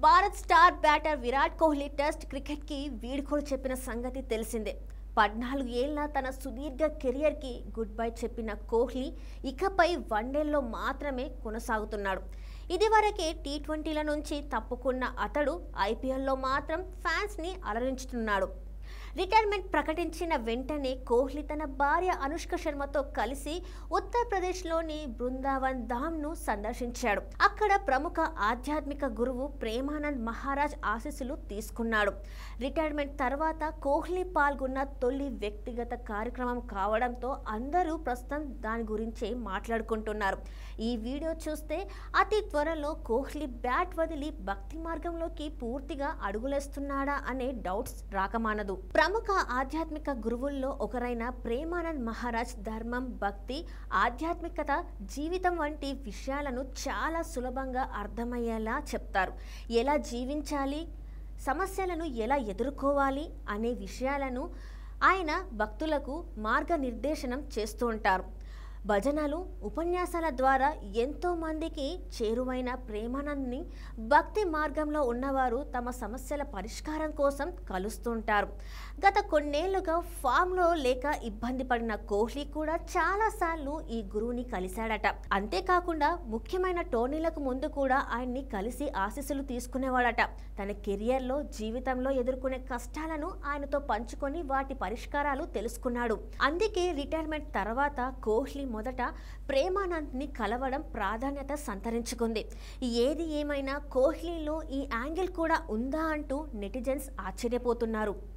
Bharat star batter Virat Kohli test క్రికెట్కి వీడ్కోలు చెప్పిన సంగతి తెలిసిందే. 14 ఏళ్ల తన సుదీర్ఘ కెరియర్కి గుడ్ బై చెప్పిన కోహ్లీ ఇకపై వన్డేల్లో మాత్రమే కొనసాగుతున్నాడు. ఇదివరకే టీ20ల నుంచి తప్పుకున్న అతడు ఐపీఎల్లో మాత్రం ఫ్యాన్స్ని అలరించుతున్నాడు. రిటైర్మెంట్ ప్రకటించిన వెంటనే కోహ్లీ తన భార్య అనుష్క శర్మతో కలిసి ఉత్తరప్రదేశ్లోని బృందావన్ ధామ్ను సందర్శించాడు. అక్కడ ప్రముఖ ఆధ్యాత్మిక గురువు ప్రేమానంద్ మహారాజ్ ఆశీస్సులు తీసుకున్నాడు. రిటైర్మెంట్ తర్వాత కోహ్లీ పాల్గొన్న తొలి వ్యక్తిగత కార్యక్రమం కావడంతో అందరూ ప్రస్తుతం దాని గురించే మాట్లాడుకుంటున్నారు. ఈ వీడియో చూస్తే అతి త్వరలో కోహ్లీ బ్యాట్ వదిలి భక్తి మార్గంలోకి పూర్తిగా అడుగులేస్తున్నాడా అనే డౌట్స్ రాకమానదు. ప్రముఖ ఆధ్యాత్మిక గురువుల్లో ఒకరైన ప్రేమానంద్ మహారాజ్ ధర్మం, భక్తి, ఆధ్యాత్మికత, జీవితం వంటి విషయాలను చాలా సులభంగా అర్థమయ్యేలా చెప్తారు. ఎలా జీవించాలి, సమస్యలను ఎలా ఎదుర్కోవాలి అనే విషయాలను ఆయన భక్తులకు మార్గనిర్దేశనం చేస్తూ ఉంటారు. భజనలు, ఉపన్యాసాల ద్వారా ఎంతో మందికి చేరువైన ప్రేమానంద్ని భక్తి మార్గంలో ఉన్నవారు తమ సమస్యల పరిష్కారం కోసం కలుస్తుంటారు. గత కొన్నేళ్లుగా ఫామ్లో లేక ఇబ్బంది పడిన కోహ్లీ కూడా చాలాసార్లు ఈ గురువుని కలిశాడట. అంతేకాకుండా ముఖ్యమైన టోర్నీలకు ముందు కూడా ఆయన్ని కలిసి ఆశీస్సులు తీసుకునేవాడట. తన కెరియర్లో, జీవితంలో ఎదుర్కొనే కష్టాలను ఆయనతో పంచుకొని వాటి పరిష్కారాలు తెలుసుకున్నాడు. అందుకే రిటైర్మెంట్ తర్వాత కోహ్లీ మొదట ప్రేమానంద్ని కలవడం ప్రాధాన్యత సంతరించుకుంది. ఏది ఏమైనా కోహ్లీలో ఈ యాంగిల్ కూడా ఉందా అంటూ నెటిజన్స్ ఆశ్చర్యపోతున్నారు.